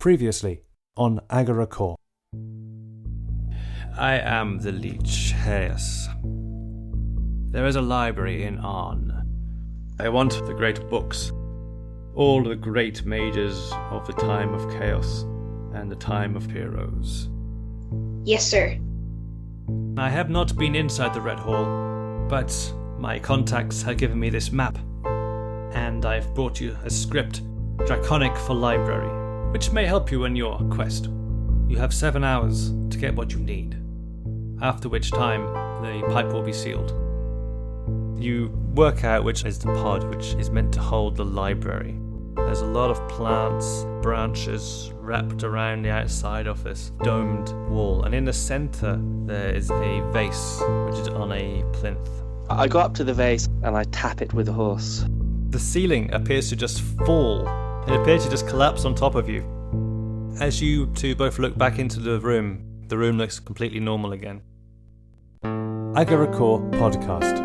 Previously on Agora Core. I am the Leech Hayes. There is a library in Arn. I want the great books, all the great mages of the time of chaos and the time of heroes. Yes, sir. I have not been inside the Red Hall, but my contacts have given me this map, and I've brought you a script, Draconic for Library, which may help you in your quest. You have 7 hours to get what you need, after which time the pipe will be sealed. You work out which is the pod which is meant to hold the library. There's a lot of plants, branches wrapped around the outside of this domed wall, and in the centre there is a vase which is on a plinth. I go up to the vase and I tap it with a horse. The ceiling appears to just fall. It appears to just collapse on top of you. As you two both look back into the room looks completely normal again. Agora Core Podcast,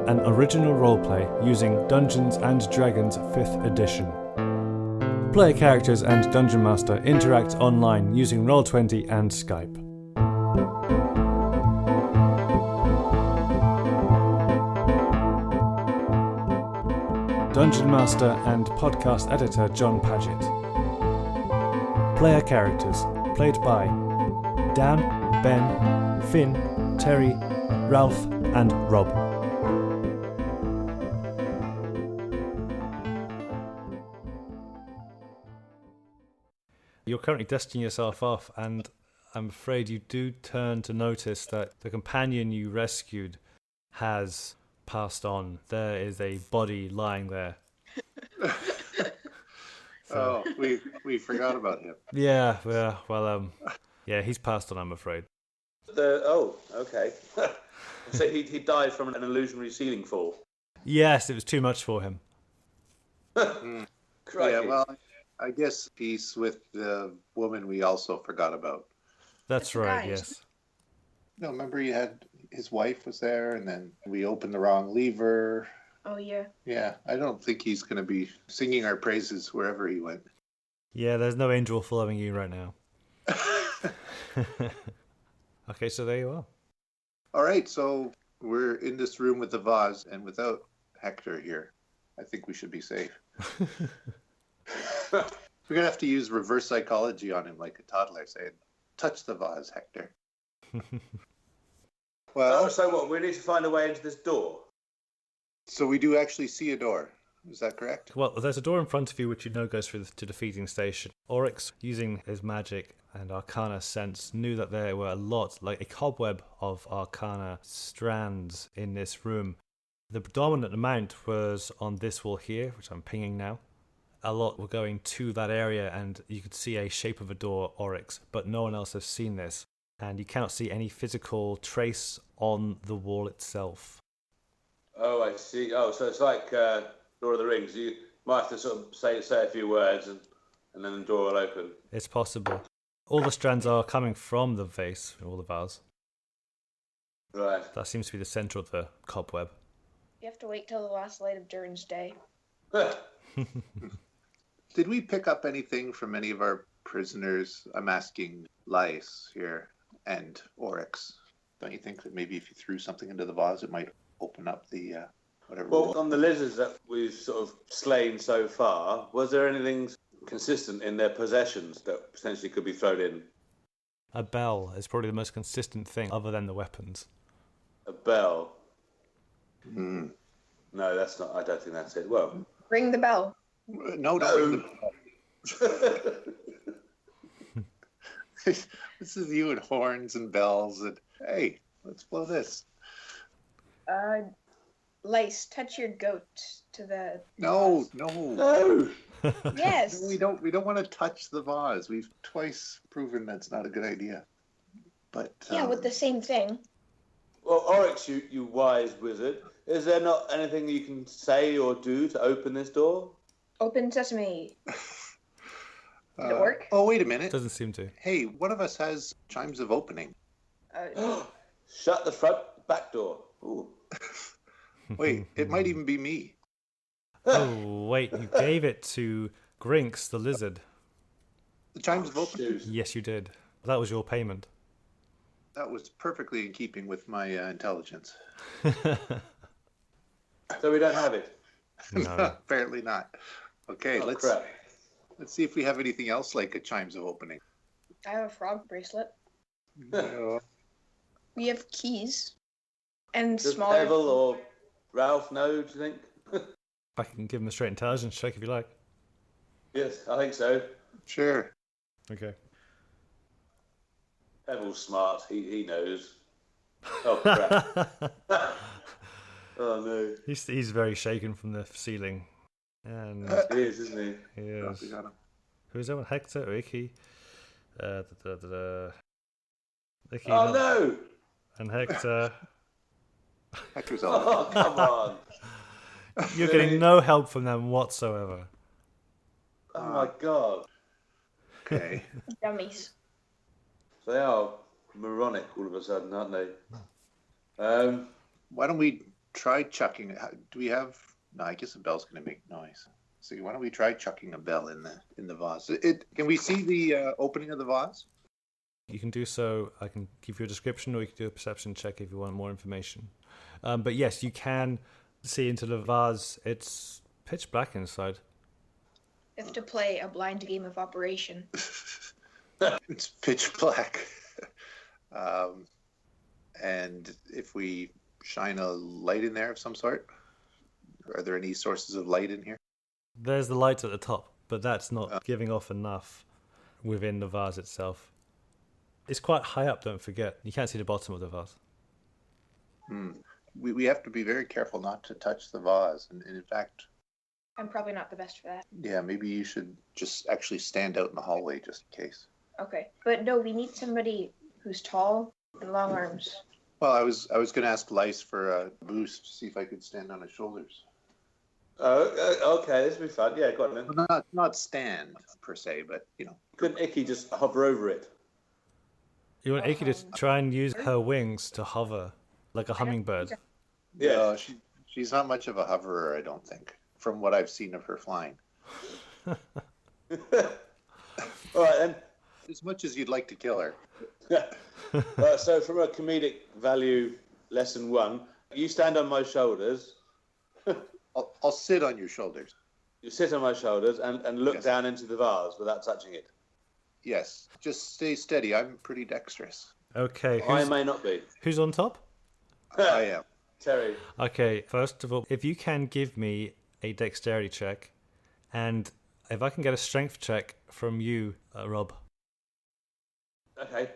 an original roleplay using Dungeons & Dragons 5th edition. Player characters and Dungeon Master interact online using Roll20 and Skype. Dungeon Master and podcast editor John Paget. Player characters played by Dan, Ben, Finn, Terry, Ralph, and Rob. You're currently dusting yourself off, and I'm afraid you do turn to notice that the companion you rescued has passed on. There is a body lying there. Oh, we forgot about him. Yeah, he's passed on, I'm afraid. Okay. So he died from an illusionary ceiling fall. Yes, it was too much for him. Yeah, well, I guess he's with the woman we also forgot about. That's right, yes. No, remember you had his wife was there, and then we opened the wrong lever. Oh, yeah. Yeah, I don't think he's going to be singing our praises wherever he went. Yeah, there's no angel following you right now. Okay, so there you are. All right, so we're in this room with the vase, and without Hector here, I think we should be safe. We're going to have to use reverse psychology on him like a toddler, saying, touch the vase, Hector. Well, so what? We need to find a way into this door. So we do actually see a door. Is that correct? Well, there's a door in front of you which you know goes through to the feeding station. Oryx, using his magic and arcana sense, knew that there were a lot, like a cobweb of arcana strands in this room. The predominant amount was on this wall here, which I'm pinging now. A lot were going to that area, and you could see a shape of a door, Oryx, but no one else has seen this. And you cannot see any physical trace on the wall itself. Oh, I see. Oh, so it's like Lord of the Rings. You might have to sort of say a few words, and then the door will open. It's possible. All the strands are coming from the vase, all the vase. Right. That seems to be the centre of the cobweb. You have to wait till the last light of Durin's day. Did we pick up anything from any of our prisoners? I'm asking Lais here and Oryx. Don't you think that maybe if you threw something into the vase, it might open up the whatever? Well, on the lizards that we've sort of slain so far, was there anything consistent in their possessions that potentially could be thrown in? A bell is probably the most consistent thing other than the weapons. A bell? Mm. No, that's not. I don't think that's it. Well, Ring the bell. No, don't. This is you and horns and bells and hey, let's blow this. Lace, touch your goat to the... No. Yes. We don't want to touch the vase. We've twice proven that's not a good idea. But Yeah, with the same thing. Well, Oryx, you wise wizard, is there not anything you can say or do to open this door? Open sesame. Did it work? Oh, wait a minute. Doesn't seem to. Hey, one of us has chimes of opening. Shut the front back door. Ooh. Wait, it might even be me. Oh, wait, you gave it to Grinks, the lizard. The chimes of opening. Yes, you did. That was your payment. That was perfectly in keeping with my intelligence. So we don't have it. No. Apparently not. Okay, Oh, let's crap. see if we have anything else like a chimes of opening. I have a frog bracelet. No. We have keys. And Does smaller. Pebble or Ralph know, do you think? I can give him a straight intelligence check if you like. Yes, I think so. Sure. Okay. Pebble's smart. He knows. Oh, crap. Oh, no. He's very shaken from the ceiling. And He is, isn't he? he Oh, is. we got him. Who's that one? Hector or Icky? Icky Oh, not- no! and Hector. Hector's all. Oh, come on. You're getting no help from them whatsoever. Oh, my God. Okay. Dummies. They are moronic all of a sudden, aren't they? Why don't we try chucking it? Do we have? No, I guess a bell's going to make noise. So why don't we try chucking a bell in the vase? Can we see the opening of the vase? You can do so. I can give you a description, or you can do a perception check if you want more information. But yes, you can see into the vase. It's pitch black inside. We have to play a blind game of operation. It's pitch black. And if we shine a light in there of some sort, are there any sources of light in here? There's the light at the top, but that's not giving off enough within the vase itself. It's quite high up, don't forget. You can't see the bottom of the vase. We have to be very careful not to touch the vase. And in fact, I'm probably not the best for that. yeah, maybe you should just actually stand out in the hallway just in case. Okay. But no, we need somebody who's tall and long arms. Well, I was going to ask Lice for a boost to see if I could stand on his shoulders. Oh, okay, this will be fun. Yeah, go on then. Well, not stand per se, but Couldn't Icky just hover over it? You want Icky to try and use her wings to hover like a hummingbird. Yeah. No, she's not much of a hoverer, I don't think, from what I've seen of her flying. All right, then. As much as you'd like to kill her. So from a comedic value, lesson 1, you stand on my shoulders. I'll sit on your shoulders. You sit on my shoulders and look Yes. down into the vase without touching it. Yes, just stay steady. I'm pretty dexterous. Okay, I may not be. who's on top? I am. Terry. Okay, first of all, if you can give me a dexterity check, and if I can get a strength check from you, Rob. Okay.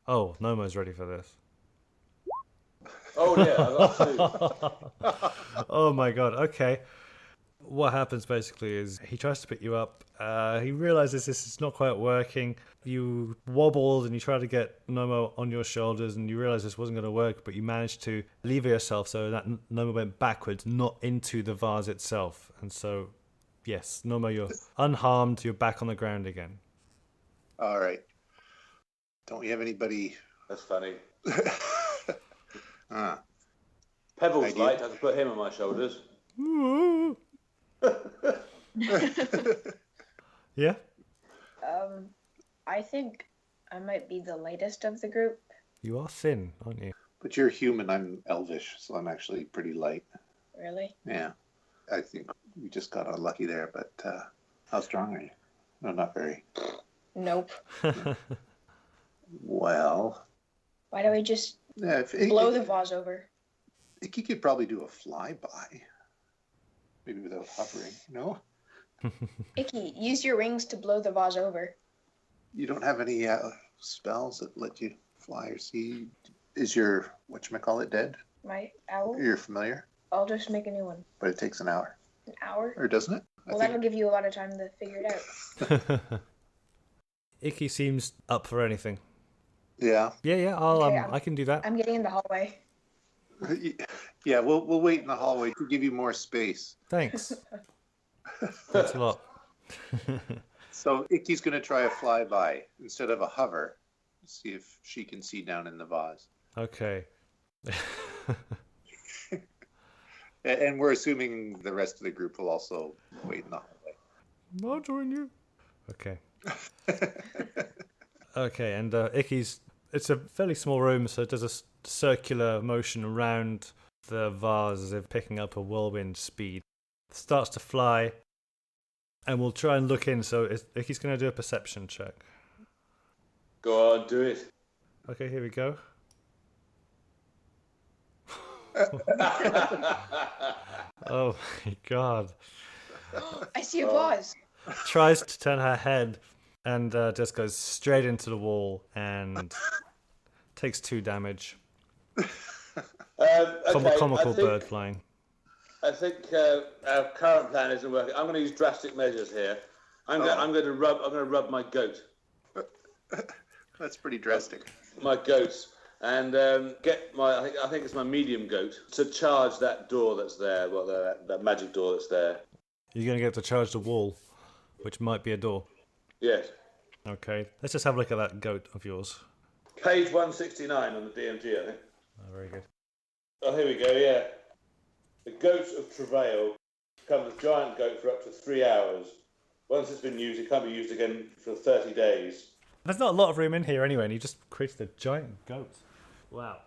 Oh, Nomo's ready for this. Oh, yeah, I got 2. Oh my god, okay. What happens basically is he tries to pick you up. He realizes this is not quite working. You wobbled and you try to get Nomo on your shoulders and you realize this wasn't going to work, but you managed to lever yourself so that Nomo went backwards, not into the vase itself. And so, yes, Nomo, you're unharmed. You're back on the ground again. All right. Don't we have anybody? That's funny. Ah, Pebble's Idea. light. I could put him on my shoulders. Yeah? I think I might be the lightest of the group. You are thin, aren't you? but you're human. I'm elvish, so I'm actually pretty light. Really? Yeah. I think we just got unlucky there, but how strong are you? No, not very. Nope. Well, Why don't we just yeah, blow the vase over? Icky could probably do a flyby. Maybe without hovering, no? Icky, use your wings to blow the vase over. You don't have any spells that let you fly or see? Is your, whatchamacallit, dead? My owl? You're familiar? I'll just make a new one. But it takes an hour. An hour? Or doesn't it? Well, that'll give you a lot of time to figure it out. Icky seems up for anything. Yeah. Yeah, Okay, I can do that. I'm getting in the hallway. Yeah, we'll wait in the hallway to give you more space. Thanks. Thanks a lot. So Icky's going to try a flyby instead of a hover. See if she can see down in the vase. Okay. And we're assuming the rest of the group will also wait in the hallway. I'll join you. Okay. Okay, and Icky's... It's a fairly small room, so it does a circular motion around the vase as if picking up a whirlwind speed. It starts to fly, and we'll try and look in, so Icky's going to do a perception check. Go on, do it. Okay, here we go. Oh my god. I see a vase. Tries to turn her head and just goes straight into the wall and takes 2 damage. Comical bird flying. I think our current plan isn't working. I'm going to use drastic measures here. I'm going to rub my goat. That's pretty drastic. My goats. And get my, I think it's my medium goat, to charge that door that's there, well, that magic door that's there. You're going to get to charge the wall, which might be a door. Yes. Okay, let's just have a look at that goat of yours. Page 169 on the DMG, I think. Oh, very good. Oh, here we go, yeah. The goat of travail becomes a giant goat for up to 3 hours. Once it's been used, it can't be used again for 30 days. There's not a lot of room in here anyway, and you just created a giant goat. Wow.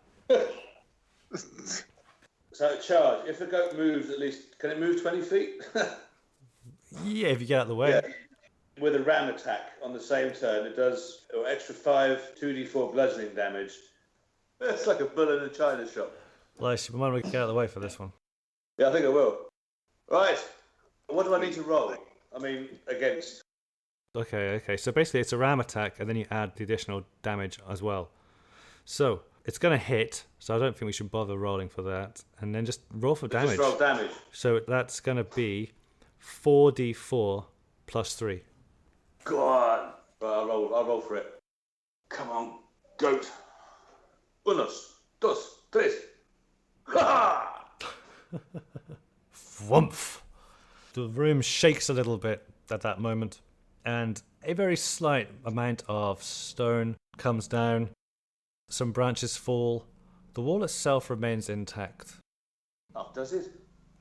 So charge. If the goat moves at least, can it move 20 feet? Yeah, if you get out of the way. Yeah. With a ram attack on the same turn, it does extra 5 2d4 bludgeoning damage. It's like a bull in a china shop. Lice, you might want to get out of the way for this one. Yeah, I think I will. Right. What do I need to roll? I mean, against. Okay. So basically it's a ram attack, and then you add the additional damage as well. So it's going to hit, so I don't think we should bother rolling for that. And then just roll for damage. Just roll damage. So that's going to be 4d4 plus 3. Go on. Right, I'll roll for it. Come on, goat. Unos, dos, tres. Ha! Whumph! The room shakes a little bit at that moment, and a very slight amount of stone comes down. Some branches fall. The wall itself remains intact. Oh, does it?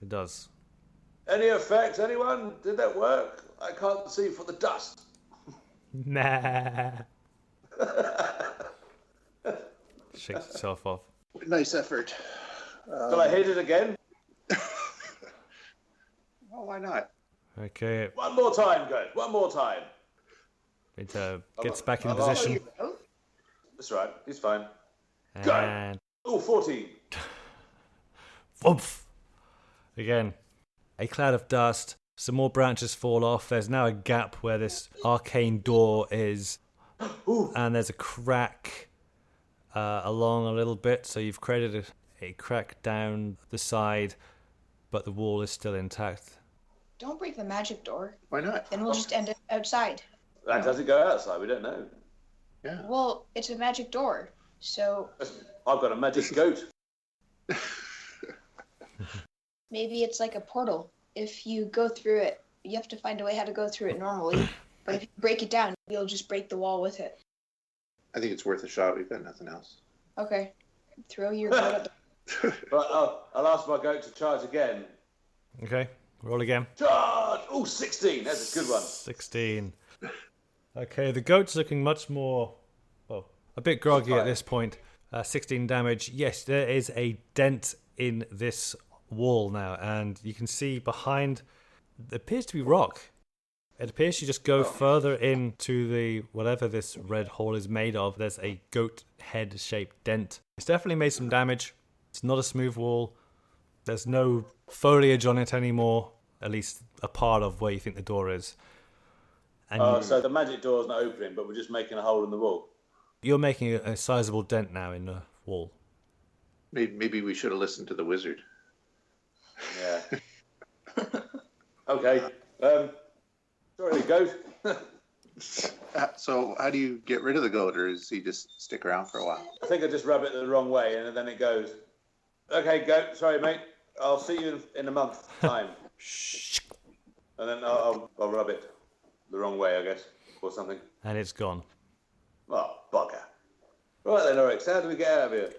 It does. Any effect? Anyone? Did that work? I can't see for the dust. Nah. Shakes itself off. Nice effort. Shall I hit it again? Well, why not? Okay, One more time, goat. One more time. it gets back in I'll- position. That's right. He's fine. And Oh, 14. whumph! Again, a cloud of dust. Some more branches fall off. There's now a gap where this arcane door is. And there's a crack along a little bit. So you've created a crack down the side, but the wall is still intact. Don't break the magic door. Why not? Then we'll just end it outside. That doesn't go outside. We don't know. Yeah. Well, it's a magic door, so I've got a magic goat. maybe it's like a portal. If you go through it, you have to find a way how to go through it normally. But if you break it down, you'll just break the wall with it. I think it's worth a shot. We've got nothing else. Okay. Throw your goat at the... Right, I'll ask my goat to charge again. Okay, roll again. Charge! Oh, 16. That's a good one. 16. Okay, the goat's looking much more, well, a bit groggy at this point. 16 damage. Yes, there is a dent in this wall now, and you can see behind, it appears to be rock. It appears you just go further into the, whatever this red hole is made of, there's a goat head-shaped dent. It's definitely made some damage. It's not a smooth wall. There's no foliage on it anymore, at least a part of where you think the door is. And So the magic door's not opening, but we're just making a hole in the wall. you're making a sizable dent now in the wall. Maybe we should have listened to the wizard. Yeah. Okay. Sorry, goat. So how do you get rid of the goat, or does he just stick around for a while? I think I just rub it the wrong way, and then it goes. Okay, goat. Sorry, mate. I'll see you in a month's time. And then I'll rub it the wrong way, I guess, or something. And it's gone. Oh, bugger. Right then, Oryx, how do we get out of here?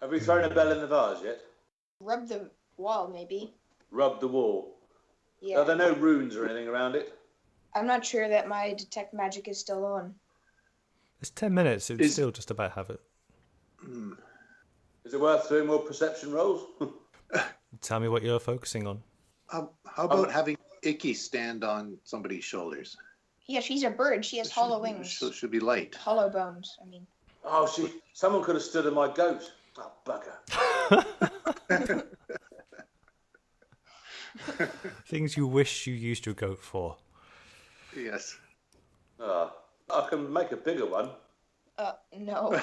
Have we thrown a bell in the vase yet? Rub the wall, maybe. Rub the wall. Yeah. Are there no runes or anything around it? I'm not sure that my detect magic is still on. It's 10 minutes. It'd still just about have it. Is it worth doing more perception rolls? Tell me what you're focusing on. How about having Icky stand on somebody's shoulders? Yeah, she's a bird. She has hollow wings. Should be light. Hollow bones, I mean. Oh, someone could have stood on my goat. Oh, bugger. Things you wish you used your goat for. Yes. I can make a bigger one. No.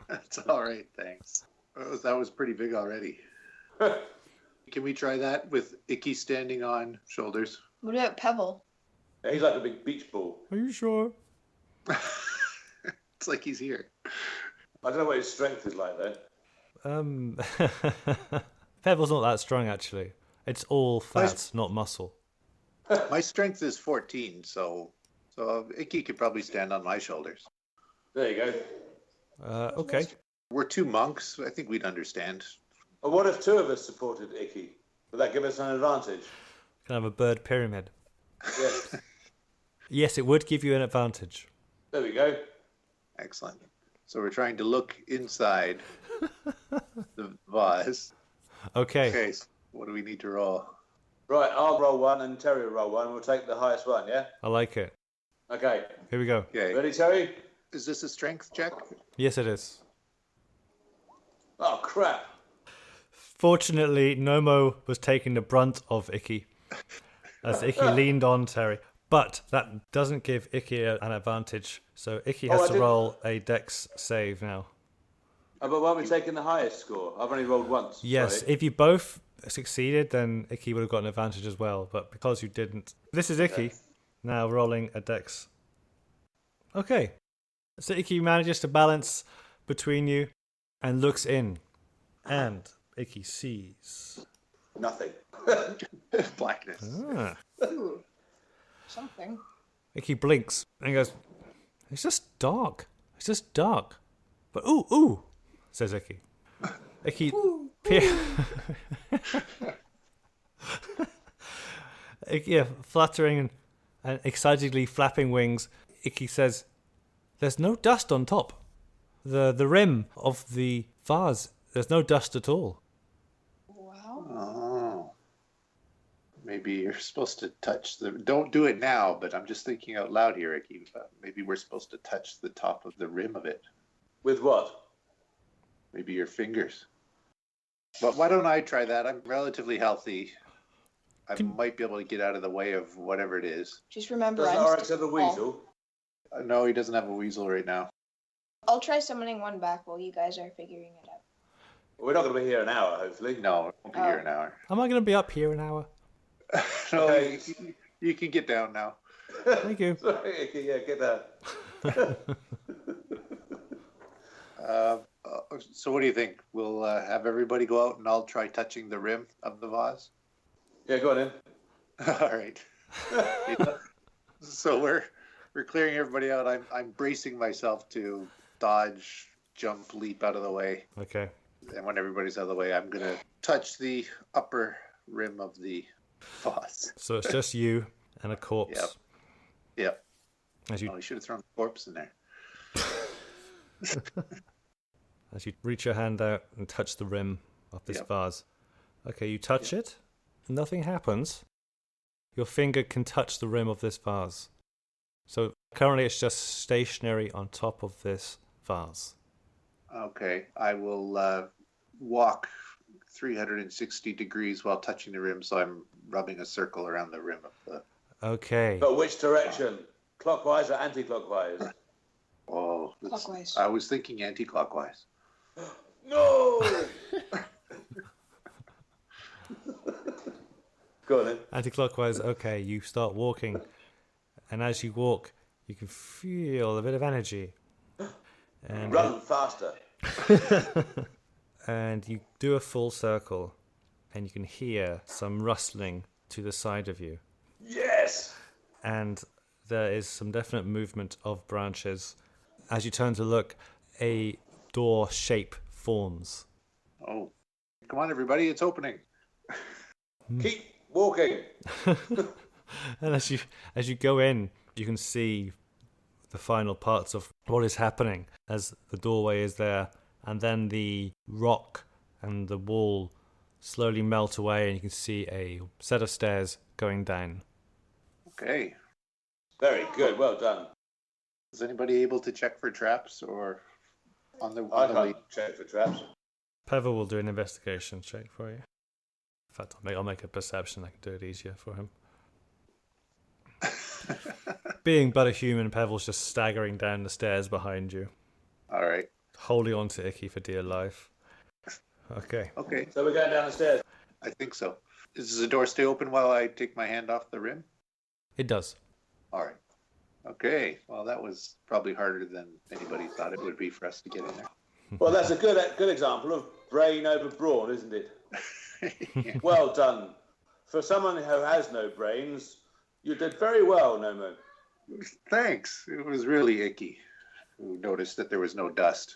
That's all right, thanks. That was pretty big already. Can we try that with Icky standing on shoulders? What about Pebble? Yeah, he's like a big beach ball. Are you sure? It's like he's here. I don't know what his strength is like, though. Pebble's not that strong, actually. It's all fat, not muscle. My strength is 14, so Icky could probably stand on my shoulders. There you go. Okay. We're two monks. I think we'd understand. And what if two of us supported Icky? Would that give us an advantage? Can have a bird pyramid. Yes. Yes, it would give you an advantage. There we go. Excellent. So we're trying to look inside the vase. Okay. Okay, so what do we need to roll? Right, I'll roll one and Terry will roll one. We'll take the highest one, yeah? I like it. Okay. Here we go. Okay. Ready, Terry? Is this a strength check? Yes, it is. Oh, crap. Fortunately, Nomo was taking the brunt of Icky as Icky leaned on Terry. But that doesn't give Icky an advantage. So Icky has to roll a dex save now. Oh, but why are we taking the highest score? I've only rolled once. Yes, Sorry. if you both succeeded, then Icky would have got an advantage as well. But because you didn't, this is Icky now rolling a dex. Okay. So Icky manages to balance between you and looks in. And Icky sees Nothing. Blackness. Ooh. Something. Icky blinks and goes, "It's just dark. It's just dark." But ooh, says Icky. Icky, Icky, fluttering and excitedly flapping wings. Icky says, "There's no dust on top. The rim of the vase. There's no dust at all." Wow. Oh. Maybe you're supposed to touch the... Don't do it now, but I'm just thinking out loud here, Icky. Maybe we're supposed to touch the top of the rim of it. With what? Maybe your fingers. But why don't I try that? I'm relatively healthy. I might be able to get out of the way of whatever it is. Just remember, Doesn't I'm Oryx still have a small. weasel? No, he doesn't have a weasel right now. I'll try summoning one back while you guys are figuring it out. We're not going to be here an hour, hopefully. No, it won't be here an hour. Am I going to be up here an hour? No, Okay. you can get down now. Thank you. Sorry, Icky, yeah, get that. So what do you think? We'll have everybody go out and I'll try touching the rim of the vase? Yeah, go on in. All right. So we're clearing everybody out. I'm bracing myself to dodge, jump, leap out of the way. Okay. And when everybody's out of the way, I'm going to touch the upper rim of the vase. So it's just you and a corpse. Yep. As you Oh, we should have thrown the corpse in there. As you reach your hand out and touch the rim of this vase. Okay, you touch it. Nothing happens. Your finger can touch the rim of this vase. So currently it's just stationary on top of this vase. Okay. I will walk 360 degrees while touching the rim, so I'm rubbing a circle around the rim of the... Okay. But which direction? Clockwise or anti-clockwise? Oh, Clockwise. I was thinking anti-clockwise. No! Go on then. Anti-clockwise, okay, you start walking. And as you walk, you can feel a bit of energy. And Run faster. and you do a full circle, and you can hear some rustling to the side of you. Yes! And there is some definite movement of branches. As you turn to look, a door shape forms. Oh, come on, everybody! It's opening. Keep walking. And as you go in, you can see the final parts of what is happening as the doorway is there, and then the rock and the wall slowly melt away, and you can see a set of stairs going down. Okay. Very good. Well done. Is anybody able to check for traps or on the I way? can't check for traps. Pevor will do an investigation check for you. In fact, I'll make a perception. I can do it easier for him. Being but a human, Pevel's just staggering down the stairs behind you, All right. holding on to Icky for dear life. Okay. Okay. So we're going down the stairs. I think so. Does the door stay open while I take my hand off the rim? It does. All right. Okay. Well, that was probably harder than anybody thought it would be for us to get in there. Well, that's a good example of brain over brawn, isn't it? Yeah. Well done. For someone who has no brains, you did very well, Nomo. Thanks. It was really Icky who noticed that there was no dust.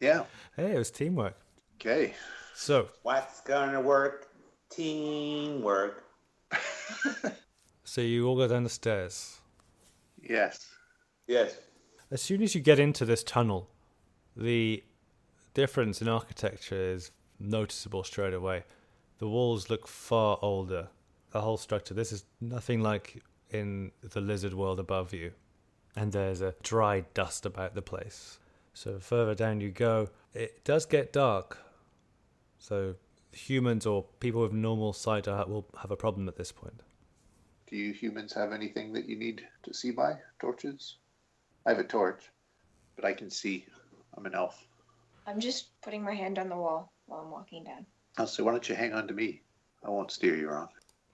Yeah. Hey, it was teamwork. Okay. So, What's gonna work? Teamwork. so you all go down the stairs. Yes. Yes. As soon as you get into this tunnel, the difference in architecture is noticeable straight away. The walls look far older. The whole structure, this is nothing like in the lizard world above you. And there's a dry dust about the place. So further down you go, it does get dark. So humans or people with normal sight will have a problem at this point. Do you humans have anything that you need to see by? Torches? I have a torch, but I can see. I'm an elf. I'm just putting my hand on the wall while I'm walking down. Oh, so why don't you hang on to me? I won't steer you wrong.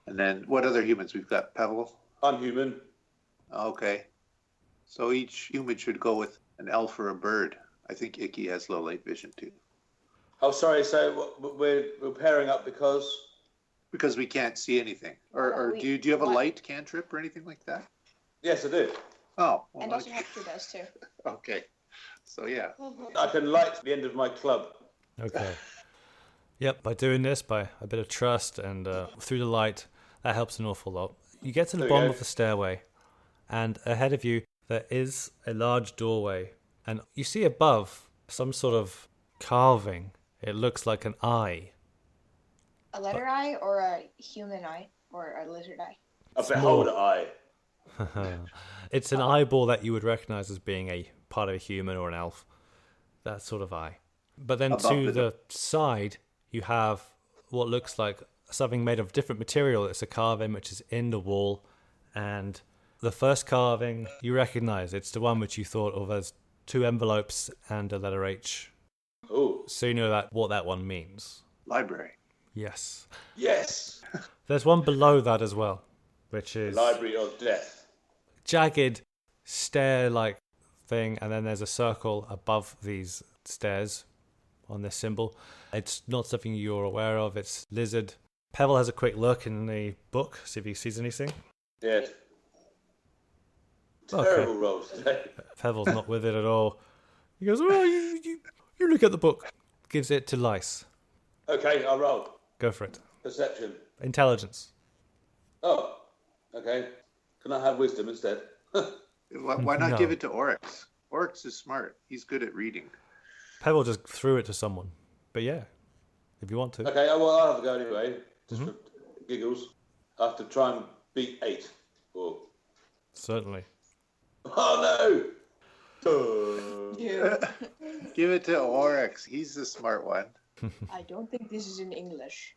And then what other humans? We've got Pevel. I'm human. Okay. So each human should go with an elf or a bird. I think Icky has low light vision too. Oh, sorry. So we're pairing up because Because we can't see anything. Or do you have a light cantrip or anything like that? yes, I do. Oh. Well, And why also don't you- Hector does too. Okay. So yeah. I can light the end of my club. Okay. Yep, by doing this, by a bit of trust and through the light, that helps an awful lot. You get to the There you bottom go. of the stairway, and ahead of you there is a large doorway, and you see above some sort of carving. It looks like an eye. A letter eye or a human eye or a lizard eye? A beholder eye. It's an eyeball that you would recognize as being a part of a human or an elf. That sort of eye. But then Above to the- the side, you have what looks like something made of different material. It's a carving which is in the wall. And the first carving you recognize. It's the one which you thought of as two envelopes and a letter H. Oh, So you know what that one means. Library. Yes. yes. There's one below that as well, which is Library of Death. jagged stair-like thing, and then there's a circle above these stairs on this symbol. It's not something you're aware of. It's lizard. Pebble has a quick look in the book, see if he sees anything. Yes. Okay. Terrible rolls today. Pebble's not with it at all. He goes, "Oh, you look at the book." Gives it to Lice. Okay, I'll roll. Go for it. Perception. Intelligence. Oh, okay. Can I have wisdom instead? Why not No. give it to Oryx? Oryx is smart. He's good at reading. Pebble just threw it to someone. But yeah, if you want to. Okay, well, I'll have a go anyway. Just for giggles. I have to try and beat 8. Or... Certainly. Oh, no! Yeah. Give it to Oryx. He's the smart one. I don't think this is in English.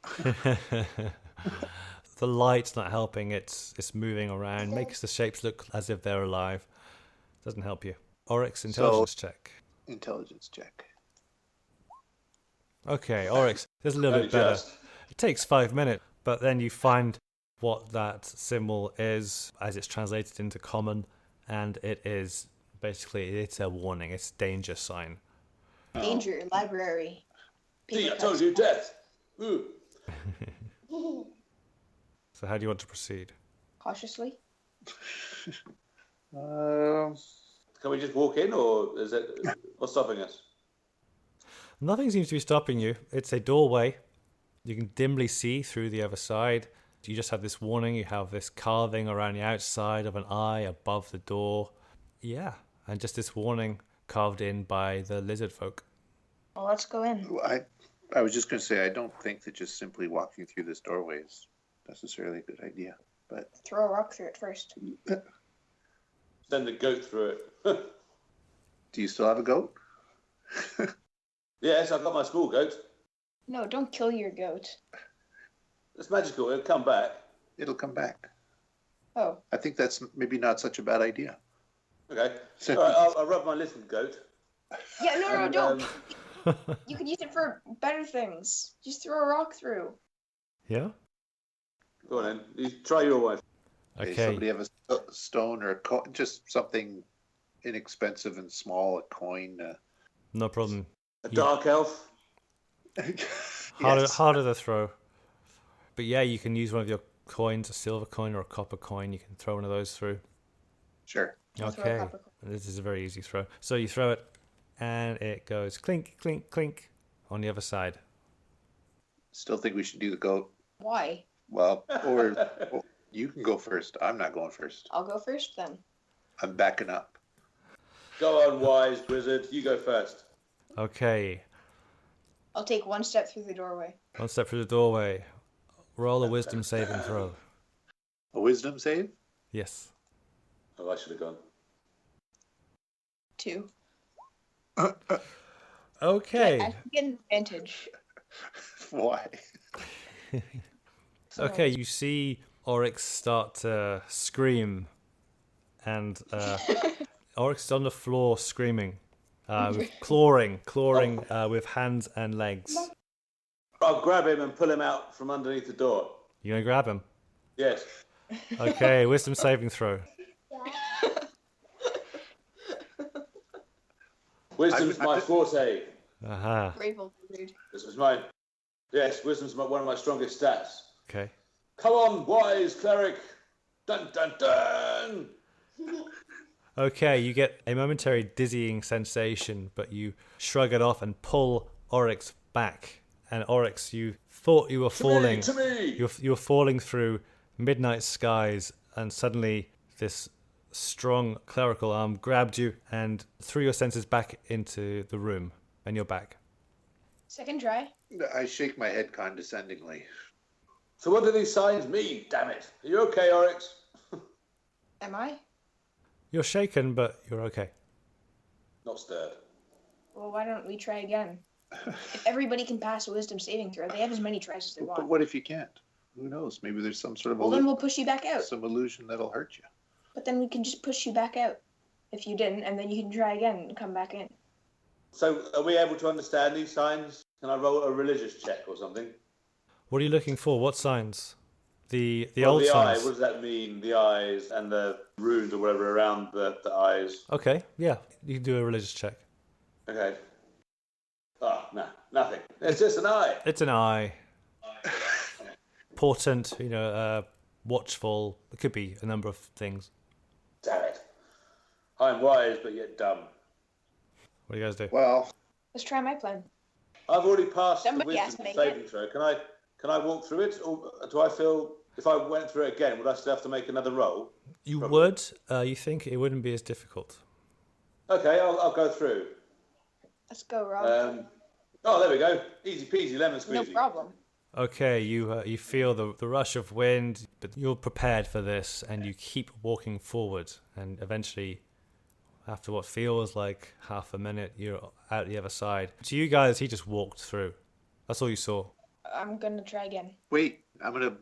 The light's not helping. It's moving around, makes the shapes look as if they're alive. Doesn't help you. Oryx, intelligence check. Intelligence check. Okay, Oryx, there's a little Only bit better. just. It takes 5 minutes, but then you find what that symbol is as it's translated into common, and it is basically it's a warning. It's danger sign. Danger, library. See, I Paper told cuts. you death. Ooh. So how do you want to proceed? Cautiously. Um, Can we just walk in, or is it what's stopping us? Nothing seems to be stopping you. It's a doorway, You can dimly see through the other side. You just have this warning. You have this carving around the outside of an eye above the door. Yeah, and just this warning carved in by the lizard folk. Well, let's go in. I was just going to say, I don't think that just simply walking through this doorway is necessarily a good idea. But Throw a rock through it first. Send the goat through it. do you still have a goat? Yes, I've got my small goat. No, don't kill your goat. It's magical. It'll come back. It'll come back. Oh. I think that's maybe not such a bad idea. Okay. So- All right, I'll rub my little goat. Yeah, no, And, don't. You could use it for better things. Just throw a rock through. Yeah? Go on then. You try your wife. Hey, Okay. somebody have a stone or a coin, just something inexpensive and small, a coin. No problem. A dark elf. Harder to throw. But yeah, you can use one of your coins, a silver coin or a copper coin. You can throw one of those through. Sure. I'll throw a Okay. copper coin. This is a very easy throw. So you throw it, and it goes clink, clink, clink on the other side. Still think we should do the goat. Why? Well, or you can go first. I'm not going first. I'll go first then. I'm backing up. Go on, wise wizard. You go first. Okay. I'll take one step through the doorway. One step through the doorway. Roll a wisdom saving throw. A wisdom save? Yes. Oh, I should have gone. 2. Okay. I get an advantage. Why? Okay, you see Oryx start to scream, and Oryx is on the floor screaming, with clawing with hands and legs. I'll grab him and pull him out from underneath the door. You gonna grab him? Yes. Okay, wisdom saving throw. Wisdom's my forte. Aha. Brave old dude. This was mine. Yes, wisdom's one of my strongest stats. Okay. Come on, wise cleric. Dun dun dun. Okay, you get a momentary dizzying sensation, but you shrug it off and pull Oryx back. And Oryx, you thought you were falling. To me. You were falling through midnight skies, and suddenly this strong clerical arm grabbed you and threw your senses back into the room, and you're back. Second try. I shake my head condescendingly. So what do these signs mean? Damn it! Are you okay, Oryx? Am I? You're shaken, but you're okay. Not stirred. Well, why don't we try again? If everybody can pass a wisdom saving throw, they have as many tries as they But want. what if you can't? Who knows? Maybe there's some sort of Well, then we'll push you back out. some illusion that'll hurt you. But then we can just push you back out if you didn't, and then you can try again and come back in. So are we able to understand these signs? Can I roll a religious check or something? What are you looking for? What signs? The Well, old the eye, signs. what does that mean? The eyes and the runes or whatever around the eyes. Okay, yeah, you can do a religious check. Okay. Oh, no, nothing. It's just an eye. It's an eye. Portent, watchful. It could be a number of things. Damn it. I'm wise, but yet dumb. What do you guys do? Well, Let's try my plan. I've already passed Somebody the has to wisdom make saving throw. Can I walk through it, or do I feel if I went through it again, would I still have to make another roll? You Probably. would. You think it wouldn't be as difficult. Okay, I'll go through. Let's go, Rob. Oh, there we go. Easy peasy, lemon No squeezy. problem. Okay, you feel the rush of wind, but you're prepared for this, and you keep walking forward, and eventually, after what feels like half a minute, you're out the other side. To you guys, he just walked through. That's all you saw. I'm gonna try again. wait. I'm going to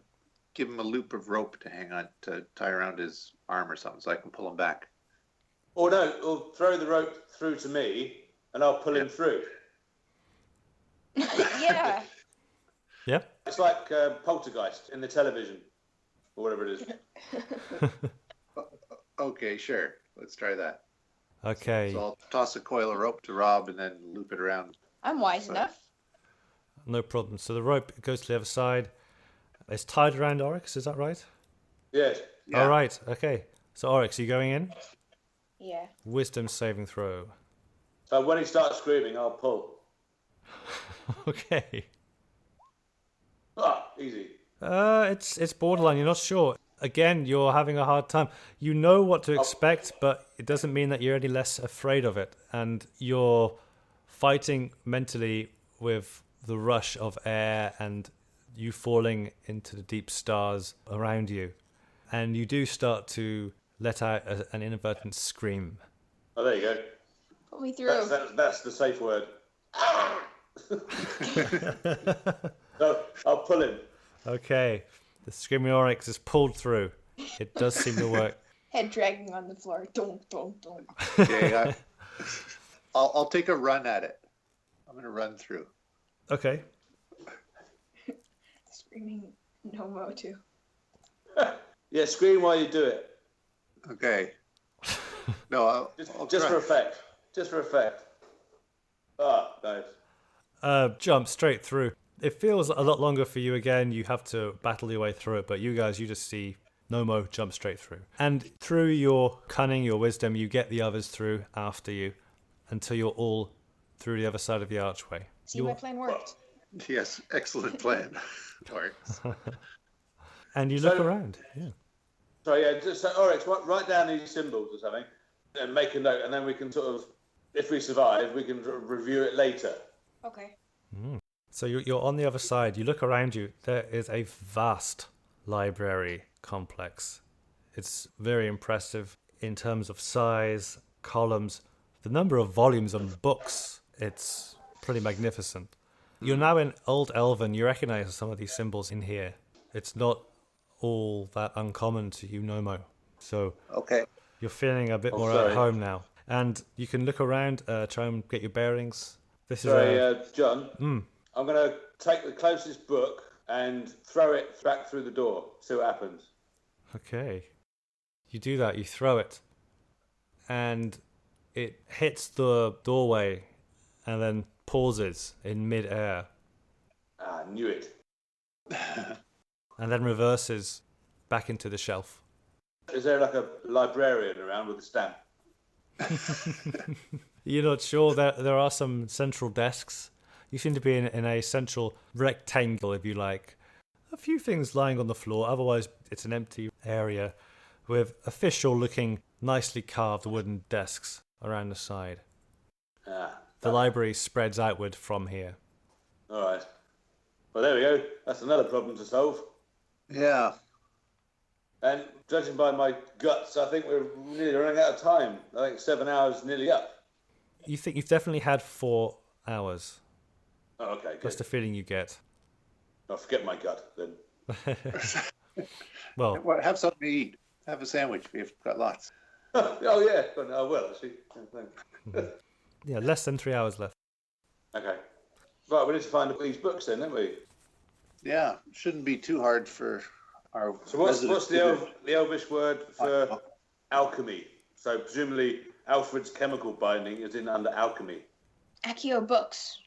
give him a loop of rope to hang on, to tie around his arm or something so I can pull him back. Or no, or throw the rope through to me, and I'll pull him through. Yeah. Yeah? It's like Poltergeist in the television, or whatever it is. Okay, sure. Let's try that. Okay, So I'll toss a coil of rope to Rob and then loop it around. I'm wise enough. no problem. So the rope goes to the other side. It's tied around Oryx, is that right? Yes. Yeah. All right, okay. So Oryx, you going in? Yeah. Wisdom saving throw. So when he starts screaming, I'll pull. Okay. easy. It's borderline. You're not sure. Again, you're having a hard time. You know what to expect, but it doesn't mean that you're any less afraid of it. And you're fighting mentally with the rush of air and you falling into the deep stars around you. And you do start to let out an inadvertent scream. Oh, there you go. Put me through. That's the safe word. So I'll pull him. Okay. The screaming oryx is pulled through. It does seem to work. Head dragging on the floor. Don't. Okay, I'll take a run at it. I'm going to run through. Okay. Screaming no-mo too. Yeah, scream while you do it. Okay. No, I'll Just try. for effect. Just for effect. Ah, nice. Jump straight through. It feels a lot longer for you again. You have to battle your way through it, but you guys, you just see Nomo jump straight through. And through your cunning, your wisdom, you get the others through after you until you're all through the other side of the archway. See, my plan worked. Yes, excellent plan. Oryx. And you look around. Yeah. So yeah, just Oryx, write down these symbols or something and make a note, and then we can sort of, if we survive, we can review it later. Okay. So you're on the other side. You look around you. There is a vast library complex. It's very impressive in terms of size, columns, the number of volumes and books. It's pretty magnificent. You're now in Old Elven. You recognize some of these symbols in here. It's not all that uncommon to you, Nomo. So Okay. you're feeling a bit more at home now. And you can look around, try and get your bearings. This is John, I'm going to take the closest book and throw it back through the door. See what happens. Okay. You do that, you throw it, and it hits the doorway and then pauses in mid-air Ah, knew it. and then reverses back into the shelf. Is there like a librarian around with a stamp? You're not sure. There are some central desks. You seem to be in a central rectangle, if you like. A few things lying on the floor. Otherwise, it's an empty area with official-looking, nicely carved wooden desks around the side. The library spreads outward from here. All right. Well, there we go. That's another problem to solve. Yeah. And judging by my guts, I think we're nearly running out of time. I think 7 hours is nearly up. You think you've definitely had 4 hours. Oh, okay, good. That's the feeling you get. I'll forget my gut then. Well, Have something to eat. Have a sandwich. We've got lots. Oh, yeah. I will, actually. yeah, less than 3 hours left. Okay. Right, we need to find these books then, don't we? Yeah, shouldn't be too hard for our. So what's the Elvish word for alchemy? So presumably Alfred's chemical binding is in under alchemy. Accio books.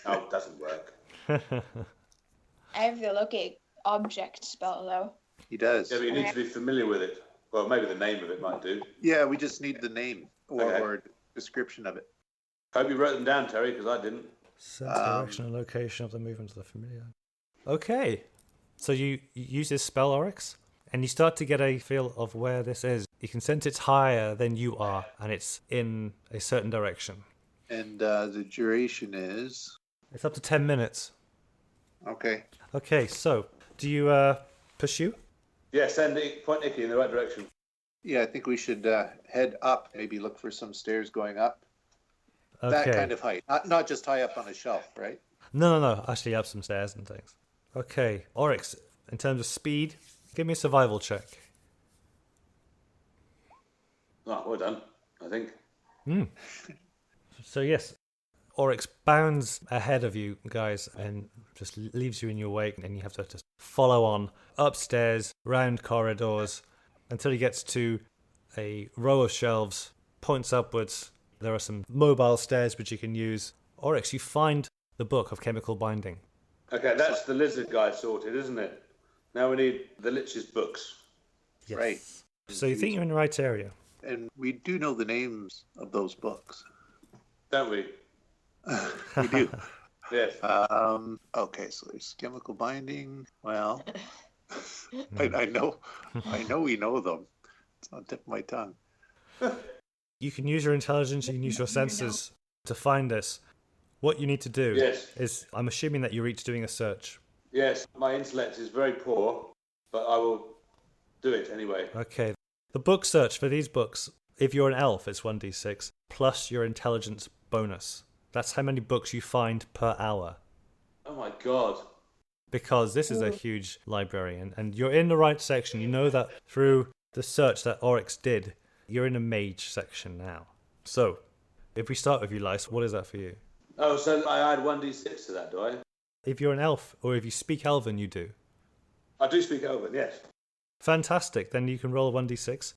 Oh, it doesn't work. I have the locate object spell though. He does. Yeah, but you need to be familiar with it. Well, maybe the name of it might do. Yeah, we just need the name Okay. or description of it. Hope you wrote them down, Terry, because I didn't. Sense direction and location of the movement of the familiar. Okay. So you use this spell, Oryx, and you start to get a feel of where this is. You can sense it's higher than you are, and it's in a certain direction. And the duration is... It's up to 10 minutes. Okay. Okay, so do you pursue? Yeah, point Icky in the right direction. Yeah, I think we should head up, maybe look for some stairs going up. Okay. That kind of height. Not just high up on a shelf, right? No. Actually, up some stairs and things. Okay, Oryx, in terms of speed, give me a survival check. Oh, well done, I think. So yes, Oryx bounds ahead of you guys and just leaves you in your wake, and you have to just follow on upstairs, round corridors, until he gets to a row of shelves, points upwards. There are some mobile stairs which you can use. Oryx, you find the book of chemical binding. Okay, that's the lizard guy sorted, isn't it? Now we need the Lich's books. Yes. Right. So you think you're in the right area. And we do know the names of those books. Don't we? We do. Yes. Okay, so there's chemical binding. Well, I know we know them. It's on the tip of my tongue. You can use your intelligence, you can use your senses to find this. What you need to do is, I'm assuming that you're each doing a search. Yes, my intellect is very poor, but I will do it anyway. Okay. The book search for these books, if you're an elf, it's 1d6, plus your intelligence bonus. That's how many books you find per hour. Oh my god. Because this is a huge library, and you're in the right section. You know that through the search that Oryx did, you're in a mage section now. So, if we start with you, Lice, what is that for you? Oh, so I add 1d6 to that, do I? If you're an elf, or if you speak Elven, you do. I do speak Elven, yes. Fantastic, then you can roll 1d6.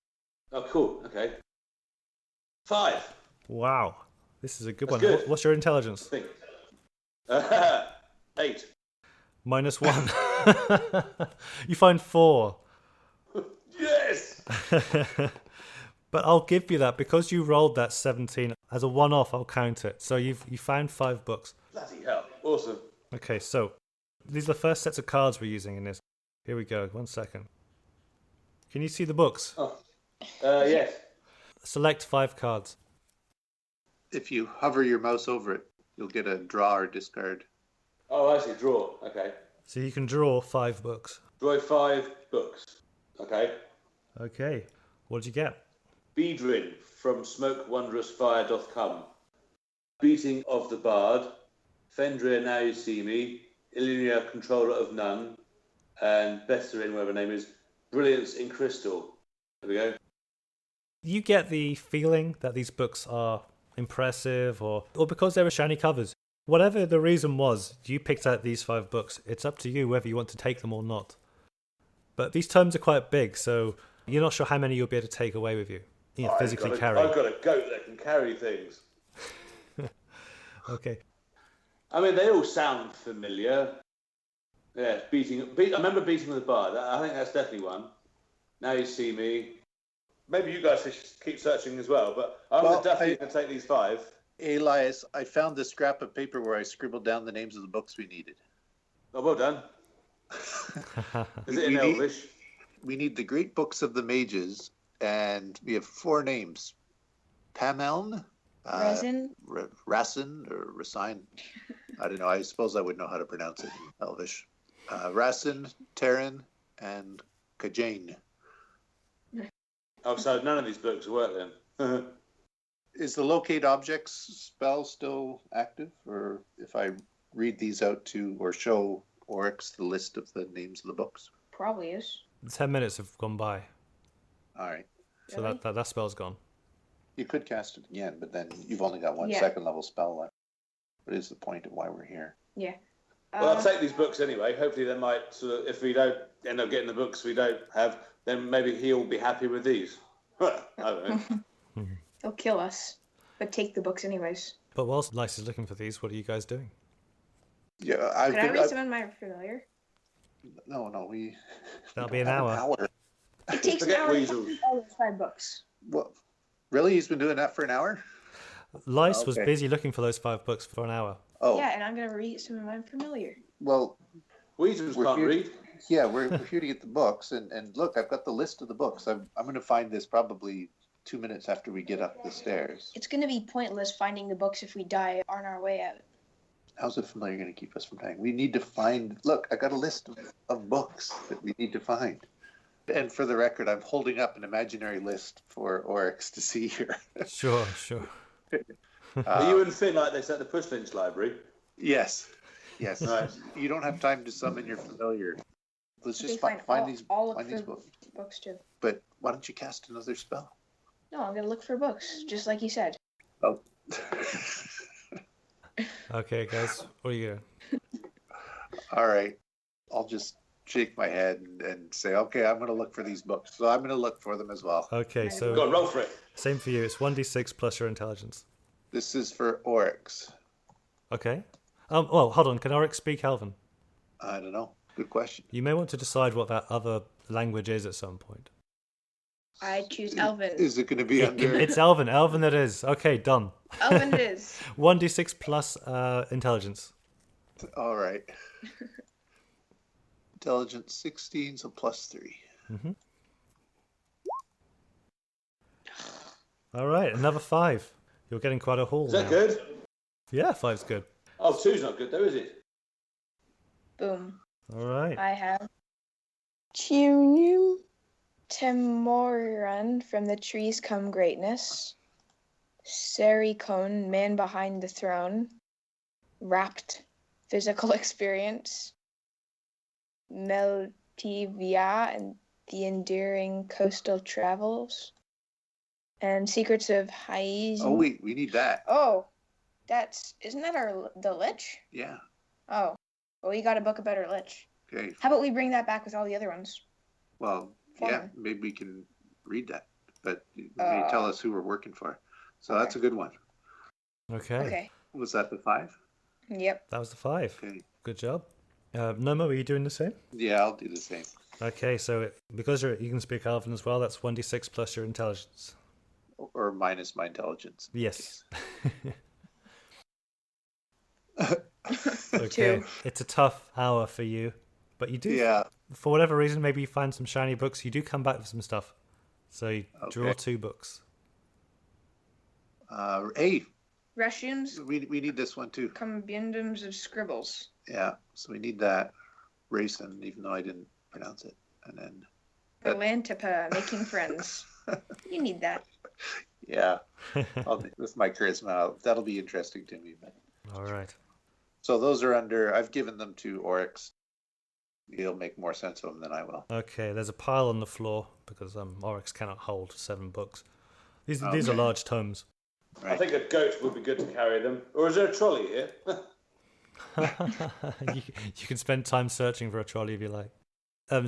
Oh, cool, okay. 5. Wow, this is a good That's one. good. What's your intelligence? 8. -1. You find 4. Yes! But I'll give you that because you rolled that 17 as a one-off. I'll count it. So you found 5 books. Bloody hell. Awesome. Okay, so these are the first sets of cards we're using in this. Here we go. 1 second. Can you see the books? Oh. Yes. Select 5 cards. If you hover your mouse over it, you'll get a draw or discard. Oh, I see. Draw. Okay. So you can draw 5 books. Draw 5 books. Okay. Okay. What did you get? Beedrin from Smoke Wondrous Fire doth come. Beating of the Bard. Fenrir Now You See Me. Illunia Controller of None. And Betterin, whatever her name is. Brilliance in Crystal. There we go. You get the feeling that these books are impressive or because they were shiny covers. Whatever the reason was, you picked out these 5 books. It's up to you whether you want to take them or not. But these tomes are quite big, so you're not sure how many you'll be able to take away with you. Physically carry. I've got a goat that can carry things. Okay. I mean, they all sound familiar. Yeah, I remember Beating of the Bard. I think that's definitely one. Now You See Me. Maybe you guys should keep searching as well, but I'm definitely going to take these 5. Elias, I found this scrap of paper where I scribbled down the names of the books we needed. Oh, well done. Is it in Elvish? We need the Great Books of the Mages, and we have 4 names. Pameln, Racine or Racine. I don't know. I suppose I would know how to pronounce it in Elvish. Racine, Terran, and Kajane. Oh, so none of these books work then. Is the locate objects spell still active? Or if I read these out to or show Oryx the list of the names of the books? Probably is. 10 minutes have gone by. All right. So that spell's gone. You could cast it again, but then you've only got 1 second level spell left. What is the point of why we're here? Yeah. Well, I'll take these books anyway. Hopefully they might, sort of, if we don't end up getting the books we don't have, then maybe he'll be happy with these. I don't know. They'll kill us, but take the books anyways. But whilst Lice is looking for these, what are you guys doing? Yeah, Can I read some of my familiar? No, That'll be an hour. It takes an hour to read all those 5 books. What? Really? He's been doing that for an hour? Lice was busy looking for those 5 books for an hour. Oh. Yeah, and I'm going to read some of my familiar. Well, Weasels can't read. Yeah, we're here to get the books. And look, I've got the list of the books. I'm going to find this probably 2 minutes after we get up the stairs. It's going to be pointless finding the books if we die on our way out. How's a familiar going to keep us from dying? We need to find... Look, I got a list of books that we need to find. And for the record, I'm holding up an imaginary list for Oryx to see here. Sure. Are you and Finn like this at the Pushlinch Library? Yes. Nice. You don't have time to summon your familiar. Let's just find these books too. But why don't you cast another spell? No, I'm going to look for books, just like you said. Oh. Okay, guys, what are you doing? All right. I'll just shake my head and say, okay, I'm going to look for these books. So I'm going to look for them as well. Okay, so... Go on, roll for it. Same for you. It's 1d6 plus your intelligence. This is for Oryx. Okay. Well, hold on. Can Oryx speak Elven? I don't know. Good question. You may want to decide what that other language is at some point. I choose Elven. Is it going to be under... It's Elven. Elven it is. Okay, done. Elven it is. 1d6 plus intelligence. All right. Intelligence 16, so +3. Mm-hmm. All right, another 5. You're getting quite a haul Is that now. good? Yeah, 5's good. Oh, 2's not good though, is it? Boom. All right. I have Tunum Temoran, from the trees come greatness. Sericone, man behind the throne. Wrapped, physical experience. Meltivia and the enduring coastal travels. And Secrets of Haiz. Oh, wait, we need that. Oh, isn't that the Lich? Yeah. Oh, well, we got to book a better Lich. Okay. How about we bring that back with all the other ones? Well, yeah, Former. maybe we can read that, but you may tell us who we're working for. So that's a good one. Okay. Okay. Was that the 5? Yep. That was the 5. Okay. Good job. Nomo, are you doing the same? Yeah, I'll do the same. Okay, so because you can speak Elven as well, that's 1d6 plus your intelligence. Or minus my intelligence. Yes. Okay. 2. It's a tough hour for you, but you do. Yeah. For whatever reason, maybe you find some shiny books. You do come back with some stuff. So you draw Okay. 2 books. Hey, Rashuns, we need this one too. Combundums of Scribbles. Yeah, so we need that. Racing, even though I didn't pronounce it. And then, Atlantipa, making friends. You need that. yeah, with my charisma, that'll be interesting to me. But. All right. So those are I've given them to Oryx. He'll make more sense of them than I will. Okay, there's a pile on the floor because Oryx cannot hold 7 books. These are large tomes. Right. I think a goat would be good to carry them. Or is there a trolley here? You can spend time searching for a trolley if you like.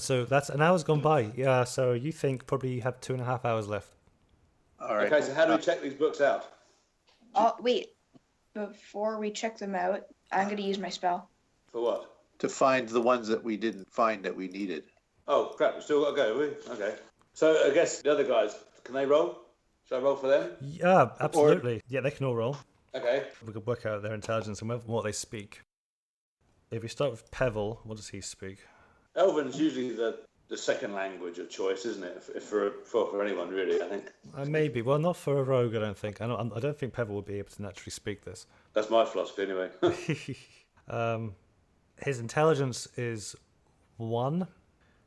So that's an hour's gone by. Yeah, so you think probably you have 2.5 hours left. All right. Okay, so how do we check these books out? Oh, wait. Before we check them out, I'm going to use my spell. For what? To find the ones that we didn't find that we needed. Oh, crap, we still got to go, have we? Okay. So I guess the other guys, can they roll? Should I roll for them? Yeah, absolutely. Yeah, they can all roll. Okay. We could work out their intelligence and what they speak. If we start with Pevel, what does he speak? Elven's usually the second language of choice, isn't it? If for anyone, really, I think. Maybe. Well, not for a rogue, I don't think. I don't think Pevel would be able to naturally speak this. That's my philosophy, anyway. His intelligence is 1.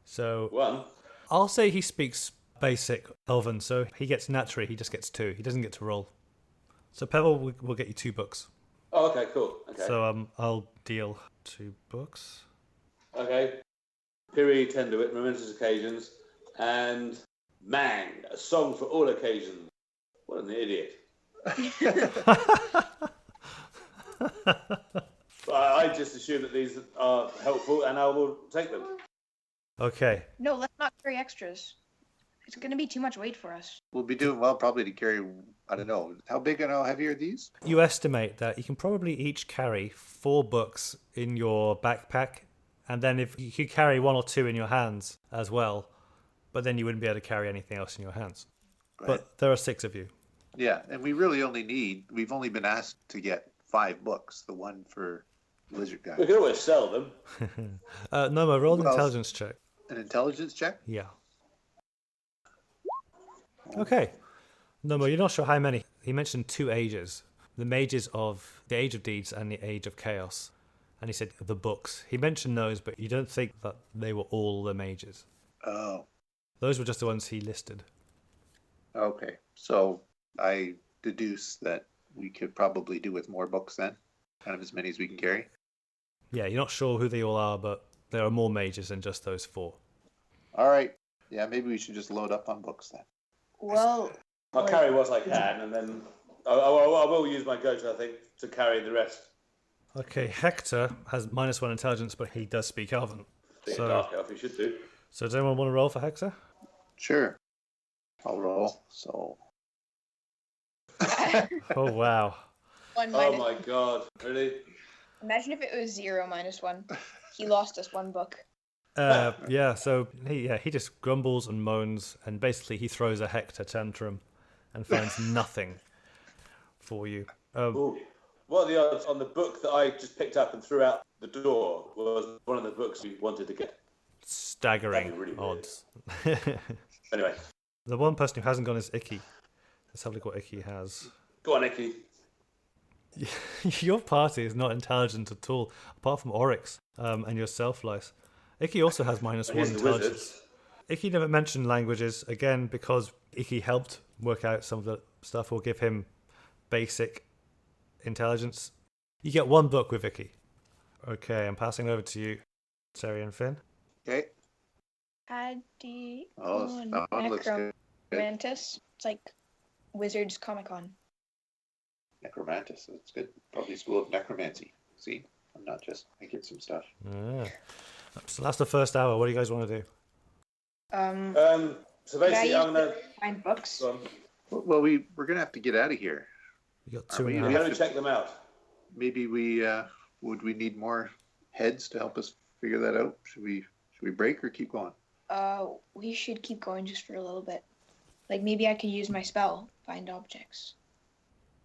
So 1? I'll say he speaks basic Elven, so he gets naturally, he just gets 2. He doesn't get to roll. So Pevel will get you 2 books. Oh, okay, cool. Okay. So I'll deal 2 books. Okay. Piri Tenderwit, Momentous Occasions, and Mang, a song for all occasions. What an idiot. I just assume that these are helpful, and I will take them. Okay. No, let's not carry extras. It's going to be too much weight for us. We'll be doing well probably to carry, I don't know, how big and how heavy are these? You estimate that you can probably each carry 4 books in your backpack, and then if you could carry 1 or 2 in your hands as well, but then you wouldn't be able to carry anything else in your hands. Right. But there are 6 of you. Yeah, and we really we've only been asked to get 5 books, the one for Lizard Guy. We can always sell them. No, roll an What else? intelligence check. An intelligence check? Yeah. Okay. No, you're not sure how many. He mentioned 2 ages. The mages of the Age of Deeds and the Age of Chaos. And he said the books. He mentioned those, but you don't think that they were all the mages. Oh, Those were just the ones he listed. okay. So I deduce that we could probably do with more books then, kind of as many as we can carry. Yeah, you're not sure who they all are, but there are more mages than just those 4. All right. Yeah, maybe we should just load up on books then. Well, I'll carry what I can, and then I will use my goat, I think, to carry the rest. Okay, Hector has -1 intelligence, but he does speak Elven. Being So- a dark elf, you should do. So does anyone want to roll for Hector? Sure. I'll roll. So Oh, wow. 1 Oh minus. my god, really? Imagine if it was 0 minus 1. He lost us 1 book. Yeah, so he just grumbles and moans, and basically he throws a Hector tantrum and finds nothing for you. Ooh. What are the odds on the book that I just picked up and threw out the door was one of the books we wanted to get? Staggering really odds. Anyway. The one person who hasn't gone is Icky. Let's have a look what Icky has. Go on, Icky. Your party is not intelligent at all, apart from Oryx and yourself, Lice. Icky also has -1 intelligence. Icky never mentioned languages, again, because Icky helped work out some of the stuff. We'll give him basic intelligence. You get 1 book with Icky. Okay, I'm passing over to you, Terry and Finn. Okay. That looks good. Necromantis. It's like Wizards Comic-Con. Necromantis, that's good. Probably School of Necromancy. See, I'm not just making some stuff. Yeah. So that's the first hour. What do you guys want to do? So basically, I'm going to find books. Well, we're going to have to get out of here. You got 2 and a We're half. going to check them out. Maybe would we need more heads to help us figure that out? Should we break or keep going? We should keep going just for a little bit. Like maybe I could use my spell, find objects.